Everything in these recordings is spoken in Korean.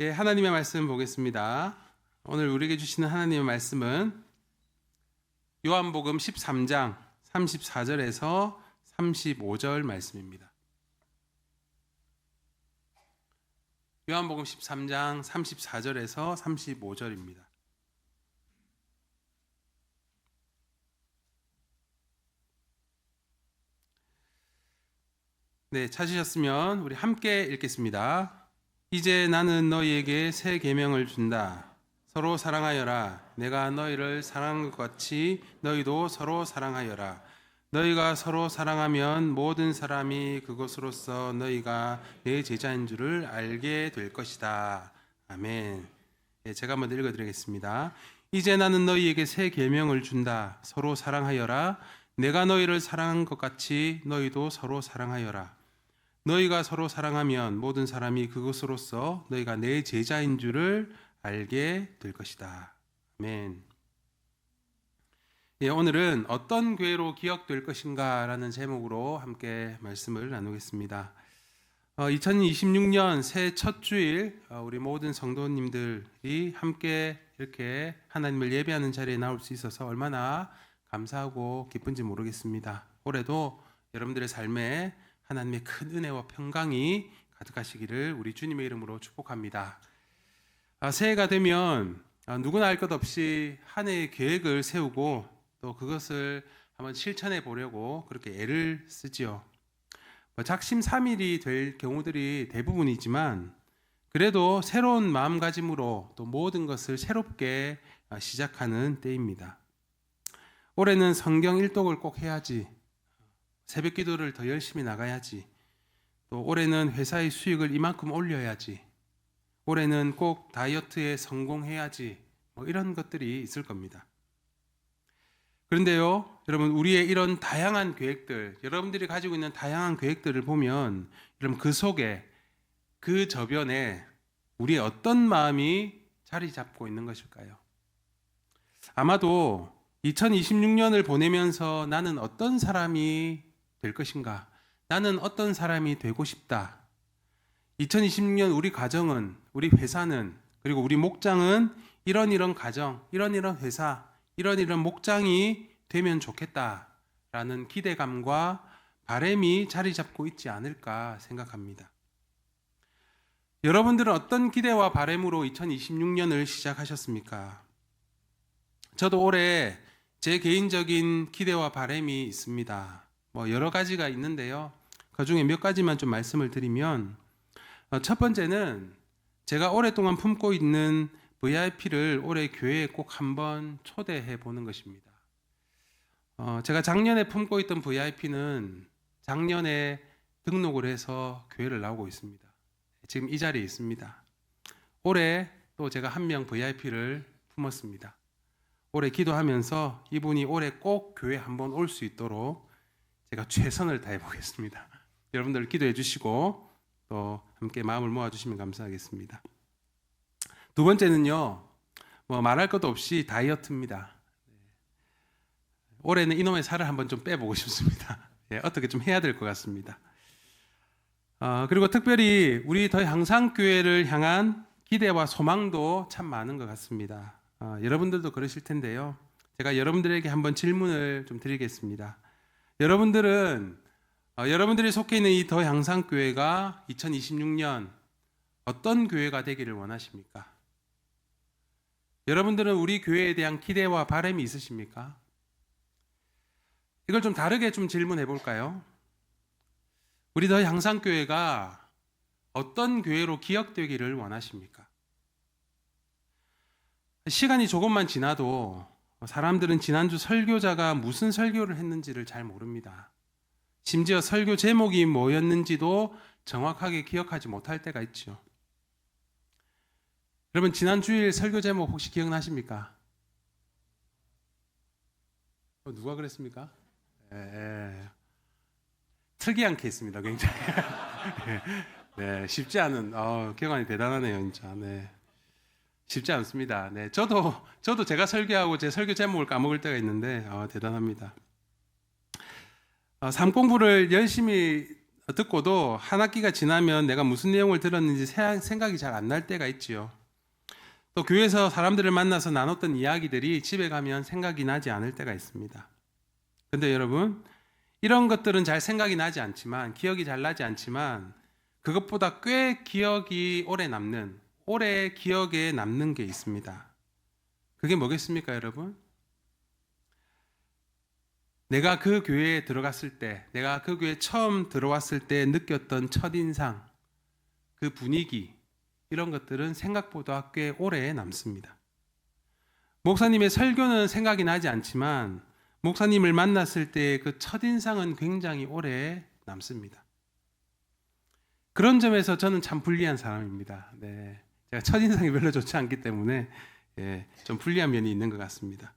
예, 하나님의 말씀 보겠습니다. 오늘 우리에게 주시는 하나님의 말씀은 요한복음 13장 34절에서 35절 말씀입니다. 요한복음 13장 34절에서 35절입니다. 네, 찾으셨으면 우리 함께 읽겠습니다. 이제 나는 너희에게 새 계명을 준다. 서로 사랑하여라. 내가 너희를 사랑한 것 같이 너희도 서로 사랑하여라. 너희가 서로 사랑하면 모든 사람이 그것으로써 너희가 내 제자인 줄을 알게 될 것이다. 아멘. 네, 제가 한번 읽어드리겠습니다. 이제 나는 너희에게 새 계명을 준다. 서로 사랑하여라. 내가 너희를 사랑한 것 같이 너희도 서로 사랑하여라. 너희가 서로 사랑하면 모든 사람이 그것으로써 너희가 내 제자인 줄을 알게 될 것이다. 아멘. 예, 오늘은 어떤 교회로 기억될 것인가 라는 제목으로 함께 말씀을 나누겠습니다. 2026년 새해 첫 주일 우리 모든 성도님들이 함께 이렇게 하나님을 예배하는 자리에 나올 수 있어서 얼마나 감사하고 기쁜지 모르겠습니다. 올해도 여러분들의 삶에 하나님의 큰 은혜와 평강이 가득하시기를 우리 주님의 이름으로 축복합니다. 새해가 되면 누구나 알 것 없이 한 해의 계획을 세우고 또 그것을 한번 실천해 보려고 그렇게 애를 쓰지요. 작심삼일이 될 경우들이 대부분이지만 그래도 새로운 마음가짐으로 또 모든 것을 새롭게 시작하는 때입니다. 올해는 성경 일독을 꼭 해야지, 새벽 기도를 더 열심히 나가야지, 또 올해는 회사의 수익을 이만큼 올려야지, 올해는 꼭 다이어트에 성공해야지, 이런 것들이 있을 겁니다. 그런데요, 여러분, 우리의 이런 다양한 계획들, 여러분들이 가지고 있는 다양한 계획들을 보면 여러분 그 속에, 그 저변에 우리의 어떤 마음이 자리 잡고 있는 것일까요? 아마도 2026년을 보내면서 나는 어떤 사람이 될 것인가? 나는 어떤 사람이 되고 싶다. 2026년 우리 가정은, 우리 회사는, 그리고 우리 목장은 이런 가정, 이런 회사, 이런 목장이 되면 좋겠다라는 기대감과 바람이 자리 잡고 있지 않을까 생각합니다. 여러분들은 어떤 기대와 바람으로 2026년을 시작하셨습니까? 저도 올해 제 개인적인 기대와 바람이 있습니다. 여러 가지가 있는데요. 그 중에 몇 가지만 좀 말씀을 드리면, 첫 번째는 제가 오랫동안 품고 있는 VIP를 올해 교회에 꼭 한번 초대해 보는 것입니다. 제가 작년에 품고 있던 VIP는 작년에 등록을 해서 교회를 나오고 있습니다. 지금 이 자리에 있습니다. 올해 또 제가 한 명 VIP를 품었습니다. 올해 기도하면서 이분이 올해 꼭 교회 한번 올 수 있도록 제가 최선을 다해 보겠습니다. 여러분들 기도해 주시고 또 함께 마음을 모아 주시면 감사하겠습니다. 두 번째는요, 말할 것도 없이 다이어트입니다. 올해는 이놈의 살을 한번 좀 빼보고 싶습니다. 어떻게 좀 해야 될 것 같습니다. 그리고 특별히 우리 더 향상교회를 향한 기대와 소망도 참 많은 것 같습니다. 여러분들도 그러실 텐데요. 제가 여러분들에게 한번 질문을 좀 드리겠습니다. 여러분들은 여러분들이 속해 있는 이 더 향상교회가 2026년 어떤 교회가 되기를 원하십니까? 여러분들은 우리 교회에 대한 기대와 바람이 있으십니까? 이걸 좀 다르게 좀 질문해 볼까요? 우리 더 향상교회가 어떤 교회로 기억되기를 원하십니까? 시간이 조금만 지나도 사람들은 지난주 설교자가 무슨 설교를 했는지를 잘 모릅니다. 심지어 설교 제목이 뭐였는지도 정확하게 기억하지 못할 때가 있죠. 여러분, 지난 주일 설교 제목 혹시 기억나십니까? 누가 그랬습니까? 특이한 케이스입니다, 굉장히. 네, 쉽지 않은, 기억하니 대단하네요, 진짜. 네. 쉽지 않습니다. 네, 저도 제가 설교하고 제 설교 제목을 까먹을 때가 있는데 대단합니다. 삶 공부를 열심히 듣고도 한 학기가 지나면 내가 무슨 내용을 들었는지 생각이 잘 안 날 때가 있지요. 또 교회에서 사람들을 만나서 나눴던 이야기들이 집에 가면 생각이 나지 않을 때가 있습니다. 근데 여러분, 이런 것들은 잘 생각이 나지 않지만, 기억이 잘 나지 않지만, 그것보다 꽤 기억이 오래 기억에 남는 게 있습니다. 그게 뭐겠습니까, 여러분? 내가 그 교회에 들어갔을 때, 내가 그 교회에 처음 들어왔을 때 느꼈던 첫인상, 그 분위기, 이런 것들은 생각보다 꽤 오래 남습니다. 목사님의 설교는 생각이 나지 않지만 목사님을 만났을 때 그 첫인상은 굉장히 오래 남습니다. 그런 점에서 저는 참 불리한 사람입니다. 네, 제가 첫인상이 별로 좋지 않기 때문에 좀 불리한 면이 있는 것 같습니다.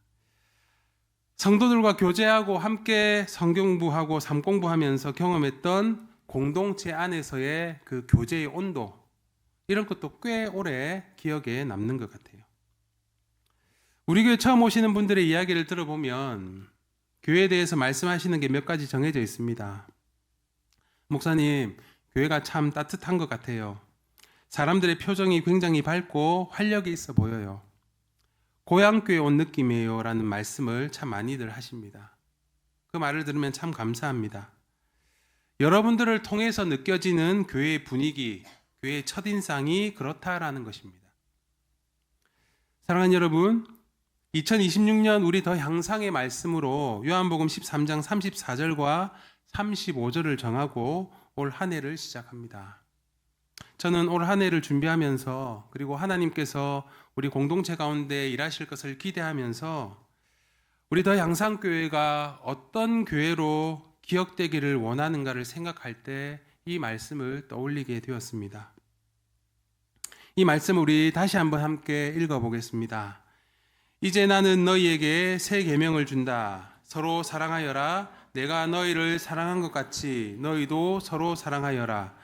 성도들과 교제하고 함께 성경공부하고 삶공부하면서 경험했던 공동체 안에서의 그 교제의 온도, 이런 것도 꽤 오래 기억에 남는 것 같아요. 우리 교회 처음 오시는 분들의 이야기를 들어보면 교회에 대해서 말씀하시는 게 몇 가지 정해져 있습니다. 목사님, 교회가 참 따뜻한 것 같아요. 사람들의 표정이 굉장히 밝고 활력이 있어 보여요. 고향교회 온 느낌이에요 라는 말씀을 참 많이들 하십니다. 그 말을 들으면 참 감사합니다. 여러분들을 통해서 느껴지는 교회의 분위기, 교회의 첫인상이 그렇다라는 것입니다. 사랑하는 여러분, 2026년 우리 더 향상의 말씀으로 요한복음 13장 34절과 35절을 정하고 올 한 해를 시작합니다. 저는 올 한 해를 준비하면서 그리고 하나님께서 우리 공동체 가운데 일하실 것을 기대하면서 우리 더 향상교회가 어떤 교회로 기억되기를 원하는가를 생각할 때 이 말씀을 떠올리게 되었습니다. 이 말씀을 우리 다시 한번 함께 읽어보겠습니다. 이제 나는 너희에게 새 계명을 준다. 서로 사랑하여라. 내가 너희를 사랑한 것 같이 너희도 서로 사랑하여라.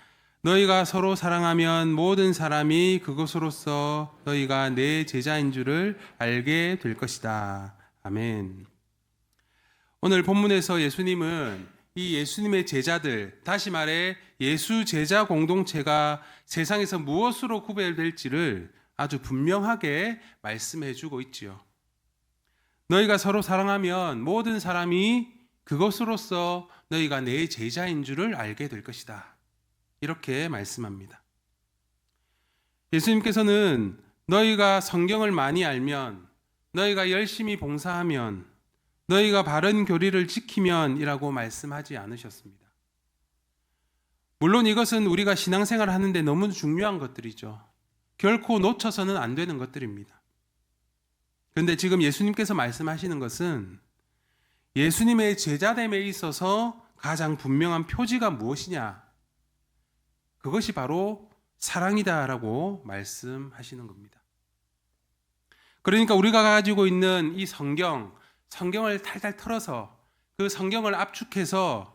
너희가 서로 사랑하면 모든 사람이 그것으로써 너희가 내 제자인 줄을 알게 될 것이다. 아멘. 오늘 본문에서 예수님은 이 예수님의 제자들, 다시 말해 예수 제자 공동체가 세상에서 무엇으로 구별될지를 아주 분명하게 말씀해 주고 있지요. 너희가 서로 사랑하면 모든 사람이 그것으로써 너희가 내 제자인 줄을 알게 될 것이다. 이렇게 말씀합니다. 예수님께서는 너희가 성경을 많이 알면, 너희가 열심히 봉사하면, 너희가 바른 교리를 지키면 이라고 말씀하지 않으셨습니다. 물론 이것은 우리가 신앙생활을 하는데 너무 중요한 것들이죠. 결코 놓쳐서는 안 되는 것들입니다. 그런데 지금 예수님께서 말씀하시는 것은 예수님의 제자됨에 있어서 가장 분명한 표지가 무엇이냐? 그것이 바로 사랑이다라고 말씀하시는 겁니다. 그러니까 우리가 가지고 있는 이 성경을 탈탈 털어서 그 성경을 압축해서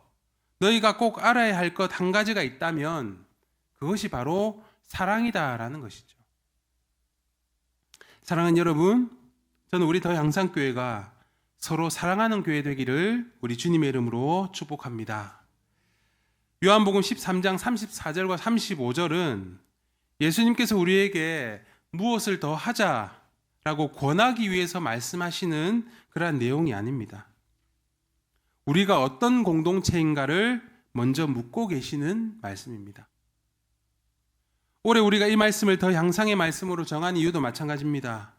너희가 꼭 알아야 할 것 한 가지가 있다면 그것이 바로 사랑이다라는 것이죠. 사랑하는 여러분, 저는 우리 더 향상교회가 서로 사랑하는 교회 되기를 우리 주님의 이름으로 축복합니다. 요한복음 13장 34절과 35절은 예수님께서 우리에게 무엇을 더 하자라고 권하기 위해서 말씀하시는 그러한 내용이 아닙니다. 우리가 어떤 공동체인가를 먼저 묻고 계시는 말씀입니다. 올해 우리가 이 말씀을 더 향상의 말씀으로 정한 이유도 마찬가지입니다.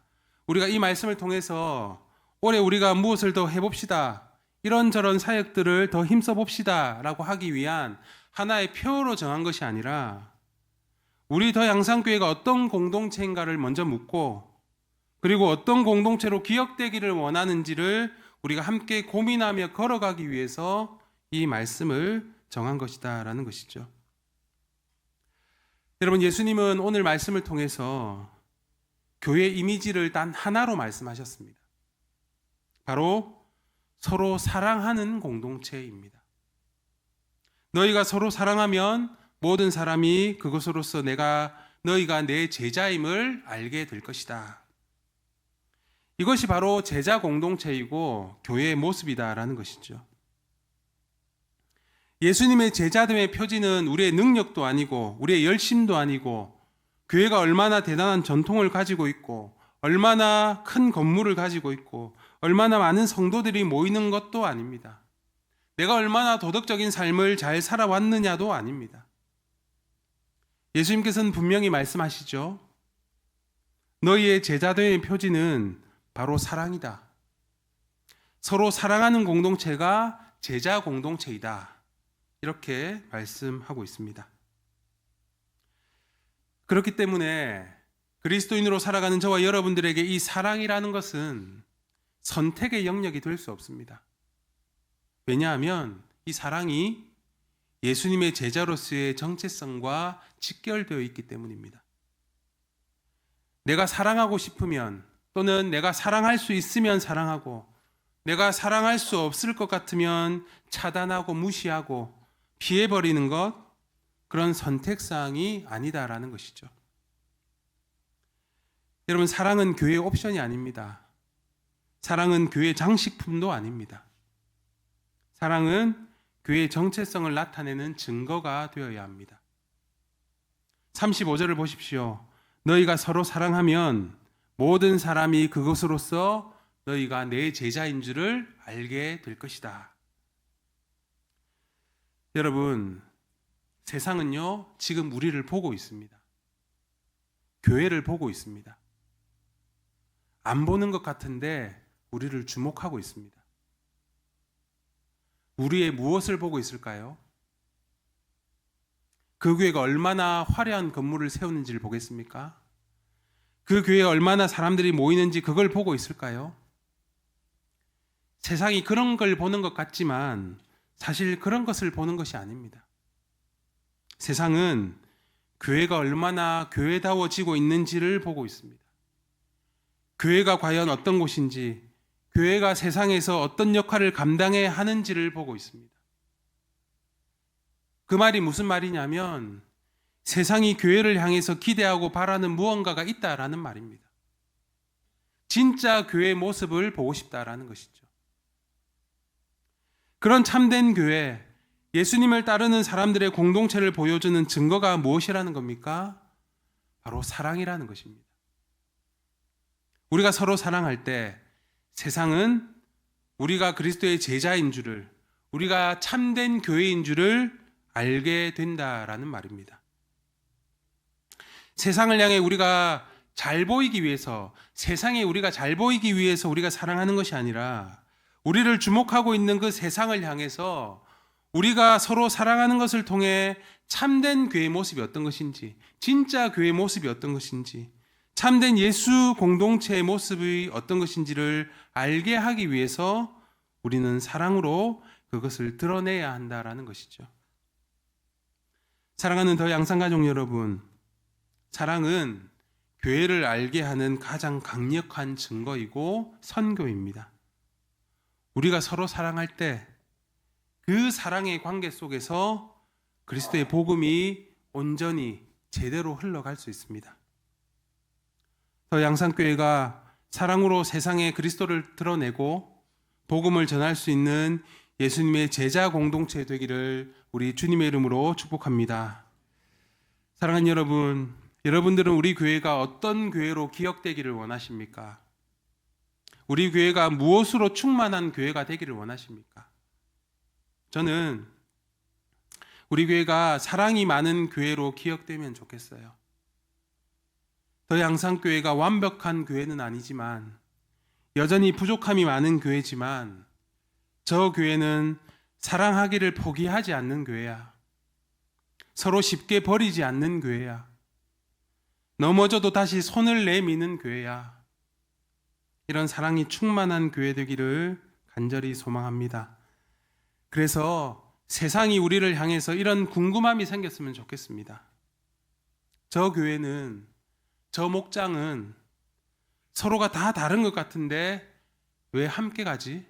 우리가 이 말씀을 통해서 올해 우리가 무엇을 더 해봅시다, 이런저런 사역들을 더 힘써봅시다 라고 하기 위한 하나의 표로 정한 것이 아니라 우리 더 향상교회가 어떤 공동체인가를 먼저 묻고 그리고 어떤 공동체로 기억되기를 원하는지를 우리가 함께 고민하며 걸어가기 위해서 이 말씀을 정한 것이다 라는 것이죠. 여러분, 예수님은 오늘 말씀을 통해서 교회 이미지를 단 하나로 말씀하셨습니다. 바로 서로 사랑하는 공동체입니다. 너희가 서로 사랑하면 모든 사람이 그것으로서 너희가 내 제자임을 알게 될 것이다. 이것이 바로 제자 공동체이고 교회의 모습이다라는 것이죠. 예수님의 제자됨의 표지는 우리의 능력도 아니고 우리의 열심도 아니고 교회가 얼마나 대단한 전통을 가지고 있고 얼마나 큰 건물을 가지고 있고 얼마나 많은 성도들이 모이는 것도 아닙니다. 내가 얼마나 도덕적인 삶을 잘 살아왔느냐도 아닙니다. 예수님께서는 분명히 말씀하시죠. 너희의 제자됨의 표지는 바로 사랑이다. 서로 사랑하는 공동체가 제자 공동체이다. 이렇게 말씀하고 있습니다. 그렇기 때문에 그리스도인으로 살아가는 저와 여러분들에게 이 사랑이라는 것은 선택의 영역이 될 수 없습니다. 왜냐하면 이 사랑이 예수님의 제자로서의 정체성과 직결되어 있기 때문입니다. 내가 사랑하고 싶으면 또는 내가 사랑할 수 있으면 사랑하고 내가 사랑할 수 없을 것 같으면 차단하고 무시하고 피해버리는 것, 그런 선택사항이 아니다라는 것이죠. 여러분, 사랑은 교회 옵션이 아닙니다. 사랑은 교회 장식품도 아닙니다. 사랑은 교회의 정체성을 나타내는 증거가 되어야 합니다. 35절을 보십시오. 너희가 서로 사랑하면 모든 사람이 그것으로서 너희가 내 제자인 줄을 알게 될 것이다. 여러분, 세상은요, 지금 우리를 보고 있습니다. 교회를 보고 있습니다. 안 보는 것 같은데 우리를 주목하고 있습니다. 우리의 무엇을 보고 있을까요? 그 교회가 얼마나 화려한 건물을 세우는지를 보겠습니까? 그 교회에 얼마나 사람들이 모이는지 그걸 보고 있을까요? 세상이 그런 걸 보는 것 같지만 사실 그런 것을 보는 것이 아닙니다. 세상은 교회가 얼마나 교회다워지고 있는지를 보고 있습니다. 교회가 과연 어떤 곳인지, 교회가 세상에서 어떤 역할을 감당해야 하는지를 보고 있습니다. 그 말이 무슨 말이냐면 세상이 교회를 향해서 기대하고 바라는 무언가가 있다라는 말입니다. 진짜 교회의 모습을 보고 싶다라는 것이죠. 그런 참된 교회, 예수님을 따르는 사람들의 공동체를 보여주는 증거가 무엇이라는 겁니까? 바로 사랑이라는 것입니다. 우리가 서로 사랑할 때 세상은 우리가 그리스도의 제자인 줄을, 우리가 참된 교회인 줄을 알게 된다라는 말입니다. 세상을 향해 우리가 잘 보이기 위해서, 세상에 우리가 잘 보이기 위해서 우리가 사랑하는 것이 아니라 우리를 주목하고 있는 그 세상을 향해서 우리가 서로 사랑하는 것을 통해 참된 교회의 모습이 어떤 것인지, 진짜 교회의 모습이 어떤 것인지, 참된 예수 공동체의 모습이 어떤 것인지를 알게 하기 위해서 우리는 사랑으로 그것을 드러내야 한다라는 것이죠. 사랑하는 더 양산가족 여러분, 사랑은 교회를 알게 하는 가장 강력한 증거이고 선교입니다. 우리가 서로 사랑할 때 그 사랑의 관계 속에서 그리스도의 복음이 온전히 제대로 흘러갈 수 있습니다. 더 양산교회가 사랑으로 세상에 그리스도를 드러내고 복음을 전할 수 있는 예수님의 제자 공동체 되기를 우리 주님의 이름으로 축복합니다. 사랑하는 여러분, 여러분들은 우리 교회가 어떤 교회로 기억되기를 원하십니까? 우리 교회가 무엇으로 충만한 교회가 되기를 원하십니까? 저는 우리 교회가 사랑이 많은 교회로 기억되면 좋겠어요. 더 양산교회가 완벽한 교회는 아니지만 여전히 부족함이 많은 교회지만 저 교회는 사랑하기를 포기하지 않는 교회야. 서로 쉽게 버리지 않는 교회야. 넘어져도 다시 손을 내미는 교회야. 이런 사랑이 충만한 교회 되기를 간절히 소망합니다. 그래서 세상이 우리를 향해서 이런 궁금함이 생겼으면 좋겠습니다. 저 교회는, 저 목장은 서로가 다 다른 것 같은데 왜 함께 가지?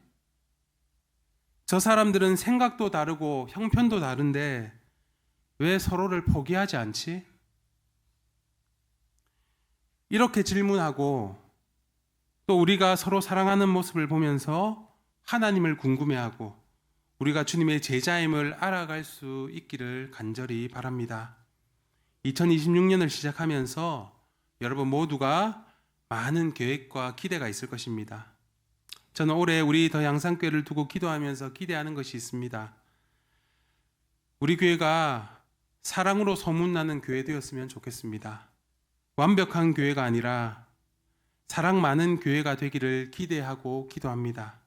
저 사람들은 생각도 다르고 형편도 다른데 왜 서로를 포기하지 않지? 이렇게 질문하고 또 우리가 서로 사랑하는 모습을 보면서 하나님을 궁금해하고 우리가 주님의 제자임을 알아갈 수 있기를 간절히 바랍니다. 2026년을 시작하면서 여러분 모두가 많은 계획과 기대가 있을 것입니다. 저는 올해 우리 더 양산교회를 두고 기도하면서 기대하는 것이 있습니다. 우리 교회가 사랑으로 소문나는 교회 되었으면 좋겠습니다. 완벽한 교회가 아니라 사랑 많은 교회가 되기를 기대하고 기도합니다.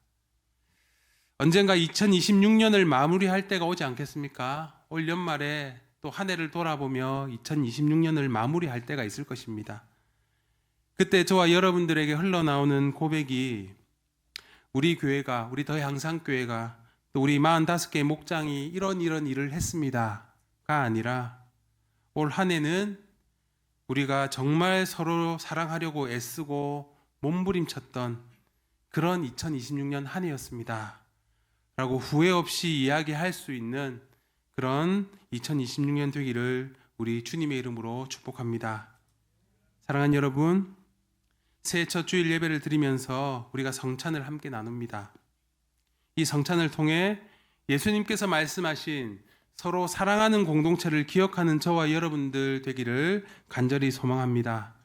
언젠가 2026년을 마무리할 때가 오지 않겠습니까? 올 연말에 또 한 해를 돌아보며 2026년을 마무리할 때가 있을 것입니다. 그때 저와 여러분들에게 흘러나오는 고백이 우리 교회가, 우리 더 향상교회가 또 우리 45개의 목장이 이런 일을 했습니다가 아니라 올 한 해는 우리가 정말 서로 사랑하려고 애쓰고 몸부림쳤던 그런 2026년 한 해였습니다 라고 후회 없이 이야기할 수 있는 그런 2026년 되기를 우리 주님의 이름으로 축복합니다. 사랑하는 여러분, 새해 첫 주일 예배를 드리면서 우리가 성찬을 함께 나눕니다. 이 성찬을 통해 예수님께서 말씀하신 서로 사랑하는 공동체를 기억하는 저와 여러분들 되기를 간절히 소망합니다.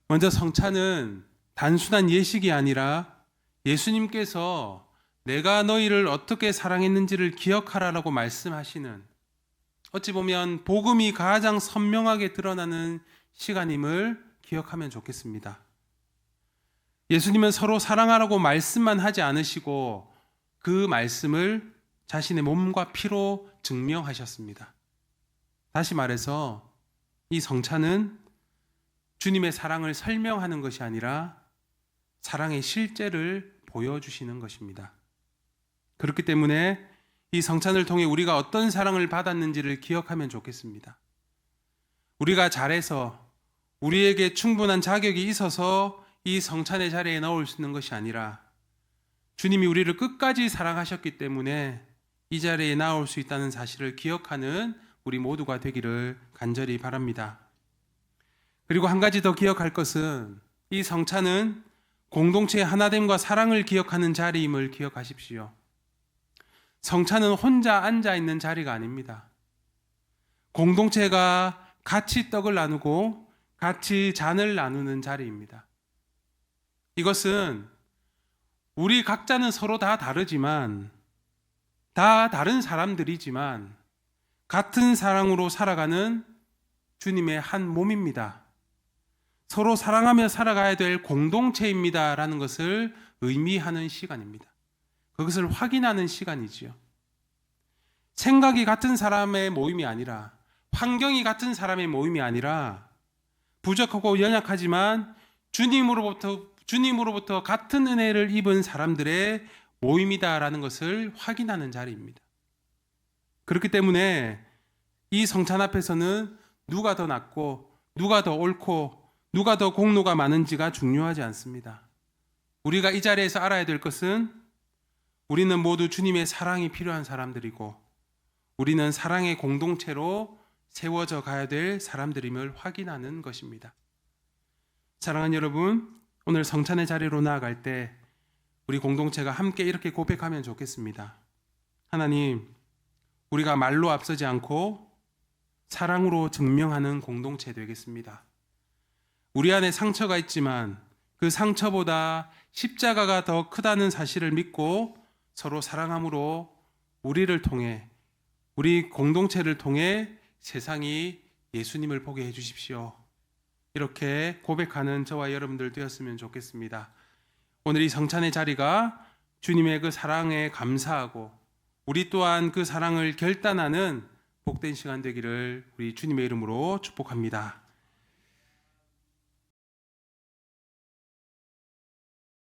먼저 성찬은 단순한 예식이 아니라 예수님께서 내가 너희를 어떻게 사랑했는지를 기억하라라고 말씀하시는, 어찌 보면 복음이 가장 선명하게 드러나는 시간임을 기억하면 좋겠습니다. 예수님은 서로 사랑하라고 말씀만 하지 않으시고 그 말씀을 자신의 몸과 피로 증명하셨습니다. 다시 말해서 이 성찬은 주님의 사랑을 설명하는 것이 아니라 사랑의 실제를 보여주시는 것입니다. 그렇기 때문에 이 성찬을 통해 우리가 어떤 사랑을 받았는지를 기억하면 좋겠습니다. 우리가 잘해서 우리에게 충분한 자격이 있어서 이 성찬의 자리에 나올 수 있는 것이 아니라 주님이 우리를 끝까지 사랑하셨기 때문에 이 자리에 나올 수 있다는 사실을 기억하는 우리 모두가 되기를 간절히 바랍니다. 그리고 한 가지 더 기억할 것은 이 성찬은 공동체의 하나됨과 사랑을 기억하는 자리임을 기억하십시오. 성찬은 혼자 앉아 있는 자리가 아닙니다. 공동체가 같이 떡을 나누고 같이 잔을 나누는 자리입니다. 이것은 우리 각자는 서로 다 다르지만, 다 다른 사람들이지만 같은 사랑으로 살아가는 주님의 한 몸입니다. 서로 사랑하며 살아가야 될 공동체입니다라는 것을 의미하는 시간입니다. 그것을 확인하는 시간이지요. 생각이 같은 사람의 모임이 아니라, 환경이 같은 사람의 모임이 아니라 부족하고 연약하지만 주님으로부터 같은 은혜를 입은 사람들의 모임이다라는 것을 확인하는 자리입니다. 그렇기 때문에 이 성찬 앞에서는 누가 더 낫고 누가 더 옳고 누가 더 공로가 많은지가 중요하지 않습니다. 우리가 이 자리에서 알아야 될 것은 우리는 모두 주님의 사랑이 필요한 사람들이고 우리는 사랑의 공동체로 세워져 가야 될 사람들임을 확인하는 것입니다. 사랑하는 여러분, 오늘 성찬의 자리로 나아갈 때 우리 공동체가 함께 이렇게 고백하면 좋겠습니다. 하나님, 우리가 말로 앞서지 않고 사랑으로 증명하는 공동체 되겠습니다. 우리 안에 상처가 있지만 그 상처보다 십자가가 더 크다는 사실을 믿고 서로 사랑함으로 우리를 통해, 우리 공동체를 통해 세상이 예수님을 보게 해주십시오. 이렇게 고백하는 저와 여러분들 되었으면 좋겠습니다. 오늘 이 성찬의 자리가 주님의 그 사랑에 감사하고 우리 또한 그 사랑을 결단하는 복된 시간 되기를 우리 주님의 이름으로 축복합니다.